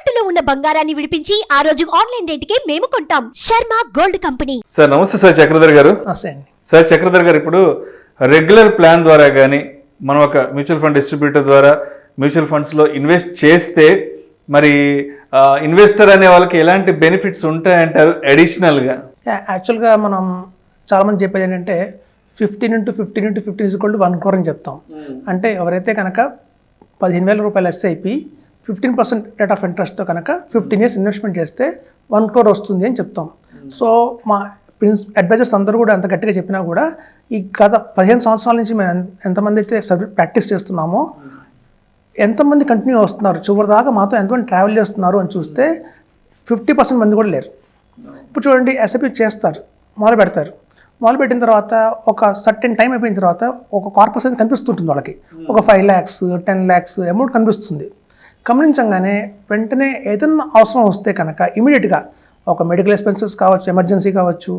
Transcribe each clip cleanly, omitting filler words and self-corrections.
తాకట్టులో ఉన్న బంగారాన్ని విడిపించి ఆ రోజు ఆన్లైన్ రేటుకే మేము కొంటాం. Sharma gold company. సార్ నమస్తే సార్ చక్రధర్ గారు. సార్ చక్రధర్ గారు, ఇప్పుడు రెగ్యులర్ ప్లాన్ ద్వారా కానీ మనం ఒక మ్యూచువల్ ఫండ్ డిస్ట్రిబ్యూటర్ ద్వారా మ్యూచువల్ ఫండ్స్లో ఇన్వెస్ట్ చేస్తే మరి ఇన్వెస్టర్ అనే వాళ్ళకి ఎలాంటి బెనిఫిట్స్ ఉంటాయంటారు అడిషనల్గా? యాక్చువల్గా మనం చాలామంది చెప్పేది ఏంటంటే 15 × 1 crore అని చెప్తాం. అంటే ఎవరైతే కనుక 15,000 రూపాయలు ఎస్ఐపి 15% రేట్ ఆఫ్ ఇంట్రెస్ట్తో కనుక 15 years ఇన్వెస్ట్మెంట్ చేస్తే 1 crore వస్తుంది అని చెప్తాం. సో మా అడ్వైజర్స్ అందరూ కూడా అంత గట్టిగా చెప్పినా కూడా ఈ గత 15 సంవత్సరాల నుంచి మేము ఎంతమంది అయితే ప్రాక్టీస్ చేస్తున్నామో ఎంతమంది కంటిన్యూ వస్తున్నారు, చివరి దాకా మాతో ఎంతమంది ట్రావెల్ చేస్తున్నారు అని చూస్తే 50% మంది కూడా లేరు. ఇప్పుడు చూడండి, ఎస్ఐపి చేస్తారు, మొదలు పెడతారు, మొదలు పెట్టిన తర్వాత ఒక సర్టెన్ టైం అయిపోయిన తర్వాత ఒక కార్పస్ అనేది కనిపిస్తుంటుంది వాళ్ళకి. ఒక 5 lakhs 10 lakhs అమౌంట్ కనిపిస్తుంది. గమనించగానే వెంటనే ఏదైనా అవసరం వస్తే కనుక ఇమీడియట్గా ఒక మెడికల్ ఎక్స్పెన్సెస్ కావచ్చు, ఎమర్జెన్సీ కావచ్చు,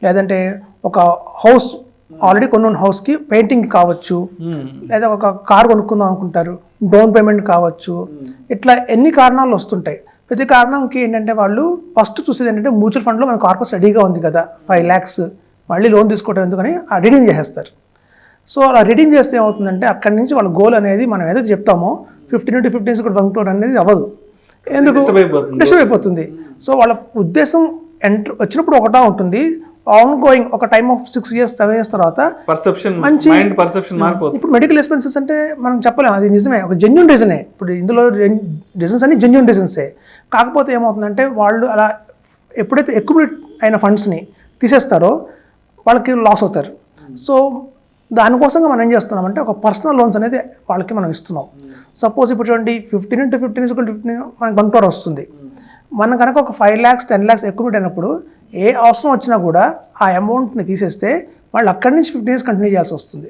లేదంటే ఒక హౌస్ ఆల్రెడీ కొన్న హౌస్కి పెయింటింగ్ కావచ్చు, లేదా ఒక కార్ కొనుక్కుందాం అనుకుంటారు, డౌన్ పేమెంట్ కావచ్చు, ఇట్లా ఎన్ని కారణాలు వస్తుంటాయి. ప్రతి కారణంకి ఏంటంటే వాళ్ళు ఫస్ట్ చూసేది ఏంటంటే మ్యూచువల్ ఫండ్లో మన కార్పస్ రెడీగా ఉంది కదా 5 lakhs మళ్ళీ లోన్ తీసుకోవడం ఎందుకని ఆ రీడింగ్ చేసేస్తారు. సో అలా రీడింగ్ చేస్తే ఏమవుతుందంటే అక్కడి నుంచి వాళ్ళ గోల్ అనేది మనం ఏదైతే చెప్తామో 15 × 15 1 crore అనేది అవ్వదు. ఎందుకు? డిస్టర్బ్ అయిపోతుంది. సో వాళ్ళ ఉద్దేశం వచ్చినప్పుడు ఒకటా ఉంటుంది, ఆన్ గోయింగ్ ఒక టైమ్ ఆఫ్ 6 years 7 years తర్వాత మంచి ఇప్పుడు మెడికల్ ఎక్స్పెన్సెస్ అంటే మనం చెప్పలేము, అది నిజమే, ఒక జెన్యూన్ రీజనే. ఇప్పుడు ఇందులో రీజన్స్ అన్ని జెన్యూన్ రీజన్సే. కాకపోతే ఏమవుతుందంటే వాళ్ళు అలా ఎప్పుడైతే అక్యుములేట్ అయిన ఫండ్స్ని తీసేస్తారో వాళ్ళకి లాస్ అవుతారు. సో దానికోసంగా మనం ఏం చేస్తున్నామంటే ఒక పర్సనల్ లోన్స్ అనేది వాళ్ళకి మనం ఇస్తున్నాం. సపోజ్ ఇప్పుడు చూడండి 15 × 15 = 15 మనకి 1 crore వస్తుంది. మనం కనుక ఒక 5 lakhs 10 lakhs అక్యుములేట్ అయినప్పుడు ఏ అవసరం వచ్చినా కూడా ఆ అమౌంట్ని తీసేస్తే వాళ్ళు అక్కడి నుంచి 15 years కంటిన్యూ చేయాల్సి వస్తుంది.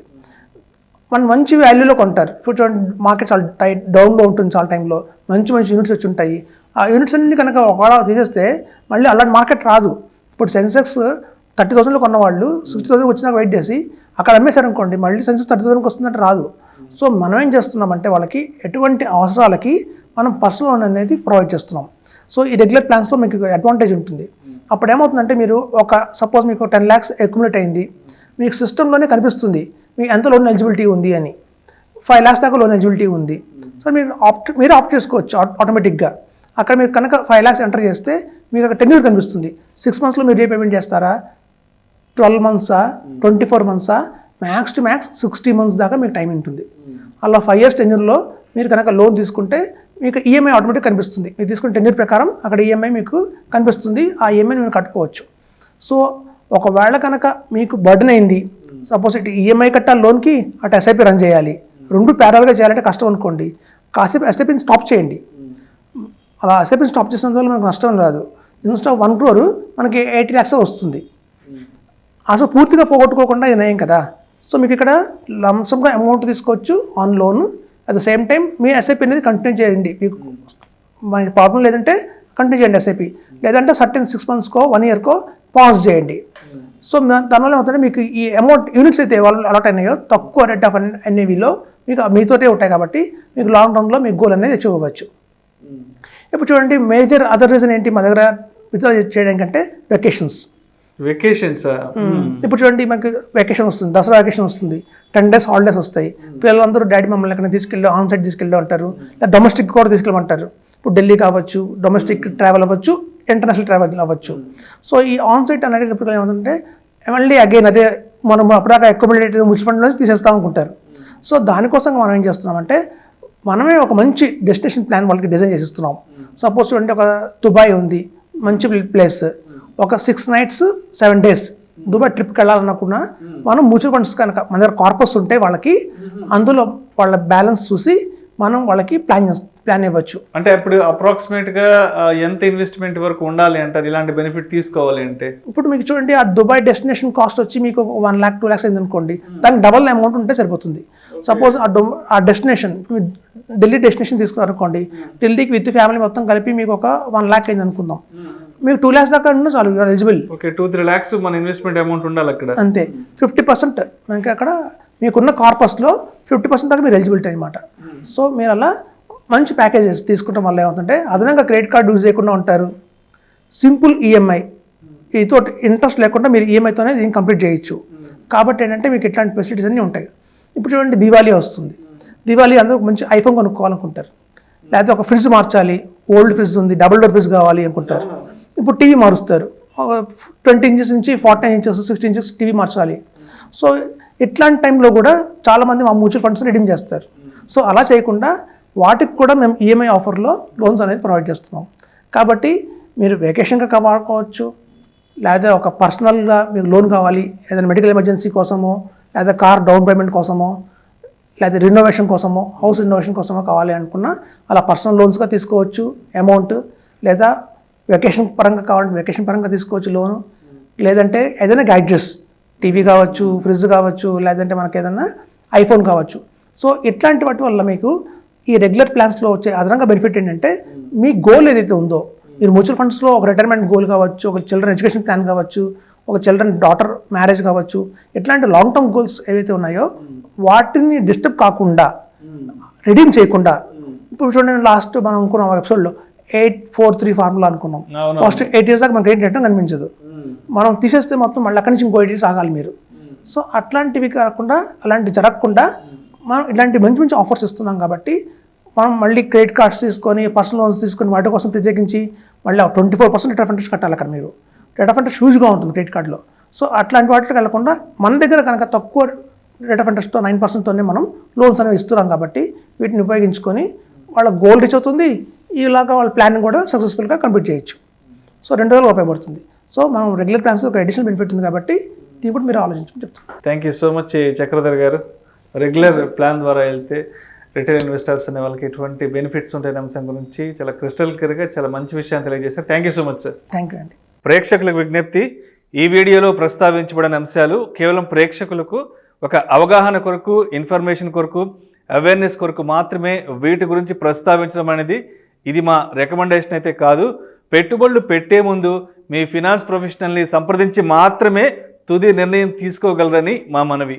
మనం మంచి వాల్యూలో కొంటారు. ఇప్పుడు చూడండి, మార్కెట్ చాలా డౌన్లో ఉంటుంది, చాలా టైంలో మంచి యూనిట్స్ వచ్చి ఉంటాయి. ఆ యూనిట్స్ అన్ని కనుక ఒకవేళ తీసేస్తే మళ్ళీ అలాంటి మార్కెట్ రాదు. ఇప్పుడు సెన్సెక్స్ 30,000లో కొన్న వాళ్ళు 60,000 వచ్చినాక వెయిట్ చేసి అక్కడ అమ్మేశారు అనుకోండి, మళ్ళీ సెన్సెక్స్ 30,000కి వస్తుందంటే రాదు. సో మనం ఏం చేస్తున్నామంటే వాళ్ళకి ఎటువంటి అవసరాలకి మనం పర్సనల్ లోన్ అనేది ప్రొవైడ్ చేస్తున్నాం. సో ఈ రెగ్యులర్ ప్లాన్స్లో మీకు అడ్వాంటేజ్ ఉంటుంది. అప్పుడు ఏమవుతుందంటే మీరు సపోజ్ మీకు 10 lakhs అక్యుములేట్ అయింది, మీకు సిస్టంలోనే కనిపిస్తుంది మీకు ఎంత లోన్ ఎలిజిబిలిటీ ఉంది అని. 5 lakhs దాకా లోన్ ఎలిజిబిలిటీ ఉంది. సో మీరు ఆప్ట్ చేసుకోవచ్చు ఆటోమేటిక్గా. అక్కడ మీరు కనుక 5 lakhs ఎంటర్ చేస్తే మీకు అక్కడ టెన్యూర్ కనిపిస్తుంది. 6 monthsలో మీరు రీపేమెంట్ చేస్తారా, 12 months 24 months max to max 60 months దాకా మీకు టైం ఉంటుంది. అలా 5 years టెన్యూర్లో మీరు కనుక లోన్ తీసుకుంటే మీకు ఈఎంఐ ఆటోమేటిక్ కనిపిస్తుంది. మీరు తీసుకున్న టెన్యూర్ ప్రకారం అక్కడ ఈఎంఐ మీకు కనిపిస్తుంది. ఆ ఈఎంఐని మీరు కట్టుకోవచ్చు. సో ఒకవేళ కనుక మీకు బర్డెన్ అయింది, సపోజ్ ఇటు ఈఎంఐ కట్టాలి లోన్కి, అటు ఎస్ఐపి రన్ చేయాలి, రెండు ప్యారల్గా చేయాలంటే కష్టం అనుకోండి, కాసేపు ఎస్ఐపిని స్టాప్ చేయండి. అలా ఎస్ఐపిని స్టాప్ చేసినందువల్ల మనకు నష్టం రాదు. ఇన్స్టెడ్ ఆఫ్ 1 crore మనకి 80 lakhs వస్తుంది. అసలు పూర్తిగా పోగొట్టుకోకుండా ఇది నయం కదా. సో మీకు ఇక్కడ లంసంగా అమౌంట్ తీసుకోవచ్చు on loan. At the same time me SIP అనేది కంటిన్యూ చేయండి. మీకు మనకి ప్రాబ్లం లేదంటే కంటిన్యూ చేయండి ఎస్ఐపి, లేదంటే సర్టెన్ 6 monthsకో 1 yearకో పాజ్ చేయండి. సో దానివల్ల ఏమవుతుందంటే మీకు ఈ అమౌంట్ యూనిట్స్ అయితే వాళ్ళు అలాట్ అయినాయో తక్కువ రేట్ ఆఫ్ ఎన్ఏవిలో మీకు మీతోటే ఉంటాయి కాబట్టి మీకు లాంగ్ రన్లో మీకు గోల్ అనేది అచీవ్ అవ్వచ్చు. ఇప్పుడు చూడండి, మేజర్ అదర్ రీజన్ ఏంటి మా దగ్గర విత్డ్రా చేయడానికంటే వెకేషన్స్. ఇప్పుడు చూడండి, మనకి వెకేషన్ వస్తుంది, దసరా వెకేషన్ వస్తుంది, 10 days హాలిడేస్ వస్తాయి. పిల్లలందరూ డాడీ మమ్మల్ని ఎక్కడ తీసుకెళ్ళి ఆన్ సైడ్ తీసుకెళ్ళి అంటారు, లేదా డొమెస్టిక్ కూడా తీసుకెళ్ళమంటారు. ఇప్పుడు ఢిల్లీ కావచ్చు, డొమెస్టిక్ ట్రావెల్ అవ్వచ్చు, ఇంటర్నేషనల్ ట్రావెల్ అవ్వచ్చు. సో ఈ ఆన్ సైట్ అనేటప్పుడు ఏమవుతుందంటే మళ్ళీ అగైన్ అదే మనం అప్పుడాక అక్యుములేటెడ్ మ్యూచువల్ ఫండ్ నుంచి తీసేస్తాం అనుకుంటారు. సో దానికోసం మనం ఏం చేస్తున్నామంటే మనమే ఒక మంచి డెస్టినేషన్ ప్లాన్ వాళ్ళకి డిజైన్ చేసిస్తున్నాం. సపోజ్ చూడండి, ఒక దుబాయ్ ఉంది, మంచి ప్లేస్, ఒక 6 nights 7 days దుబాయ్ ట్రిప్కి వెళ్ళాలనుకున్నా మనం మ్యూచువల్ ఫండ్స్ కనుక మన దగ్గర కార్పస్ ఉంటే వాళ్ళకి అందులో వాళ్ళ బ్యాలెన్స్ చూసి మనం వాళ్ళకి ప్లాన్ ఇవ్వచ్చు. అంటే అప్పుడు అప్రాక్సిమేట్గా ఎంత ఇన్వెస్ట్మెంట్ వరకు ఉండాలి అంటారు ఇలాంటి బెనిఫిట్ తీసుకోవాలి అంటే? ఇప్పుడు మీకు చూడండి, ఆ దుబాయ్ డెస్టినేషన్ కాస్ట్ వచ్చి మీకు 1 lakh 2 lakhs అయింది అనుకోండి, దానికి డబల్ అమౌంట్ ఉంటే సరిపోతుంది. సపోజ్ ఆ డెస్టినేషన్ ఢిల్లీ డెస్టినేషన్ తీసుకున్నారు అనుకోండి, ఢిల్లీకి విత్ ఫ్యామిలీ మొత్తం కలిపి మీకు ఒక 1 lakh అయింది అనుకుందాం, మీకు 2 lakhs దాకా ఉన్నా చాలు, ఎలిజిబుల్. ఓకే, 2-3 lakhs మన ఇన్వెస్ట్మెంట్ అమౌంట్ ఉండాలి అక్కడ. అంతే, 50% మనకి అక్కడ మీకున్న కార్పస్లో 50% దాకా మీరు ఎలిజిబిలిటీ అనమాట. సో మీరు అలా మంచి ప్యాకేజెస్ తీసుకోవడం వల్ల ఏమవుతుంటే అదనంగా క్రెడిట్ కార్డు యూజ్ చేయకుండా ఉంటారు. సింపుల్ ఈఎంఐ ఇతో ఇంట్రెస్ట్ లేకుండా మీరు ఈఎంఐతోనే దీన్ని కంప్లీట్ చేయొచ్చు. కాబట్టి ఏంటంటే మీకు ఇట్లాంటి ఫెసిలిటీస్ అన్నీ ఉంటాయి. ఇప్పుడు చూడండి, దివాళీ వస్తుంది. దివాళీ అందరూ మంచి ఐఫోన్ కొనుక్కోవాలనుకుంటారు, లేకపోతే ఒక ఫ్రిడ్జ్ మార్చాలి, ఓల్డ్ ఫ్రిడ్జ్ ఉంది, డబుల్ డోర్ ఫ్రిడ్జ్ కావాలి అనుకుంటారు. ఇప్పుడు టీవీ మారుస్తారు, 20 ఇంచెస్ నుంచి 49 ఇంచెస్ 60 ఇంచెస్ టీవీ మార్చాలి. సో ఇట్లాంటి టైంలో కూడా చాలామంది మా మ్యూచువల్ ఫండ్స్ రిడీమ్ చేస్తారు. సో అలా చేయకుండా వాటికి కూడా మేము ఈఎంఐ ఆఫర్లో లోన్స్ అనేది ప్రొవైడ్ చేస్తున్నాం. కాబట్టి మీరు వెకేషన్గా వాడుకోవచ్చు, లేదా ఒక పర్సనల్గా మీకు లోన్ కావాలి, ఏదైనా మెడికల్ ఎమర్జెన్సీ కోసమో, లేదా కార్ డౌన్ పేమెంట్ కోసమో, లేదా రినోవేషన్ కోసమో, హౌస్ రినోవేషన్ కోసమో కావాలి అనుకున్నా అలా పర్సనల్ లోన్స్గా తీసుకోవచ్చు అమౌంట్, లేదా వెకేషన్ పరంగా కావాలంటే వెకేషన్ పరంగా తీసుకోవచ్చు లోను, లేదంటే ఏదైనా గ్యాడ్జెట్స్ టీవీ కావచ్చు, ఫ్రిడ్జ్ కావచ్చు, లేదంటే మనకి ఏదైనా ఐఫోన్ కావచ్చు. సో ఇట్లాంటి వాటి వల్ల మీకు ఈ రెగ్యులర్ ప్లాన్స్లో వచ్చే అదనంగా బెనిఫిట్ ఏంటంటే మీ గోల్ ఏదైతే ఉందో, మీరు మ్యూచువల్ ఫండ్స్లో ఒక రిటైర్మెంట్ గోల్ కావచ్చు, ఒక చిల్డ్రన్ ఎడ్యుకేషన్ ప్లాన్ కావచ్చు, ఒక చిల్డ్రన్ డాటర్ మ్యారేజ్ కావచ్చు, ఇట్లాంటి లాంగ్ టర్మ్ గోల్స్ ఏవైతే ఉన్నాయో వాటిని డిస్టర్బ్ కాకుండా, రిడీమ్ చేయకుండా, ఇప్పుడు చూడండి లాస్ట్ మనం అనుకున్నాం ఎపిసోడ్లో 8-4-3 ఫార్ములా అనుకున్నాం. ఫస్ట్ 8 years దాకా మనకి రేట్ రిటర్న్ కనిపించదు, మనం తీసేస్తే మొత్తం మళ్ళీ అక్కడి నుంచి ఇంకో 8 years ఆగాలి మీరు. సో అట్లాంటివి కాకుండా, అలాంటివి జరగకుండా మనం ఇలాంటి మంచి మంచి ఆఫర్స్ ఇస్తున్నాం. కాబట్టి మనం మళ్ళీ క్రెడిట్ కార్డ్స్ తీసుకొని, పర్సనల్ లోన్స్ తీసుకొని వాటి కోసం ప్రత్యేకించి మళ్ళీ 24% రేట్ ఆఫ్ ఇంట్రెస్ట్ కట్టాలి. అక్కడ మీరు రేట్ ఆఫ్ ఇంట్రెస్ట్ హ్యూజ్గా ఉంటుంది క్రెడిట్ కార్డులో. సో అట్లాంటి వాటికి వెళ్లకుండా మన దగ్గర కనుక తక్కువ రేట్ ఆఫ్ ఇంట్రెస్ట్తో 9%తోనే మనం లోన్స్ అనేవి ఇస్తున్నాం. కాబట్టి వీటిని ఉపయోగించుకొని వాళ్ళ గోల్ రీచ్ అవుతుంది, ఇలాగా వాళ్ళ ప్లాన్ కూడా సక్సెస్ఫుల్గా కంప్లీట్ చేయొచ్చు. సో 2 రోజులు ఉపయోగపడుతుంది. సో మనం రెగ్యులర్ ప్లాన్స్ ఒక అడిషనల్ బెనిఫిట్ ఉంది కాబట్టి దీన్ని కూడా మీరు ఆలోచించమని చెప్తాను. Thank you so much Chakradhar garu. Regular plan ద్వారా వెళ్తే రిటైల్ ఇన్వెస్టర్స్ అనే వాళ్ళకి ఎటువంటి బెనిఫిట్స్ ఉంటాయనే అంశం గురించి చాలా క్రిస్టల్ క్లియర్గా చాలా మంచి విషయాన్ని తెలియజేశారు. Thank you so much sir. Thank you అండి. ప్రేక్షకులకు విజ్ఞప్తి, ఈ వీడియోలో ప్రస్తావించబడిన అంశాలు కేవలం ప్రేక్షకులకు ఒక అవగాహన కొరకు, ఇన్ఫర్మేషన్ కొరకు, అవేర్నెస్ కొరకు మాత్రమే వీటి గురించి ప్రస్తావించడం అనేది ఇది మా రికమెండేషన్ అయితే కాదు. పెట్టుబడులు పెట్టే ముందు మీ ఫినాన్స్ ప్రొఫెషనల్ని సంప్రదించి మాత్రమే తుది నిర్ణయం తీసుకోగలరని మా మనవి.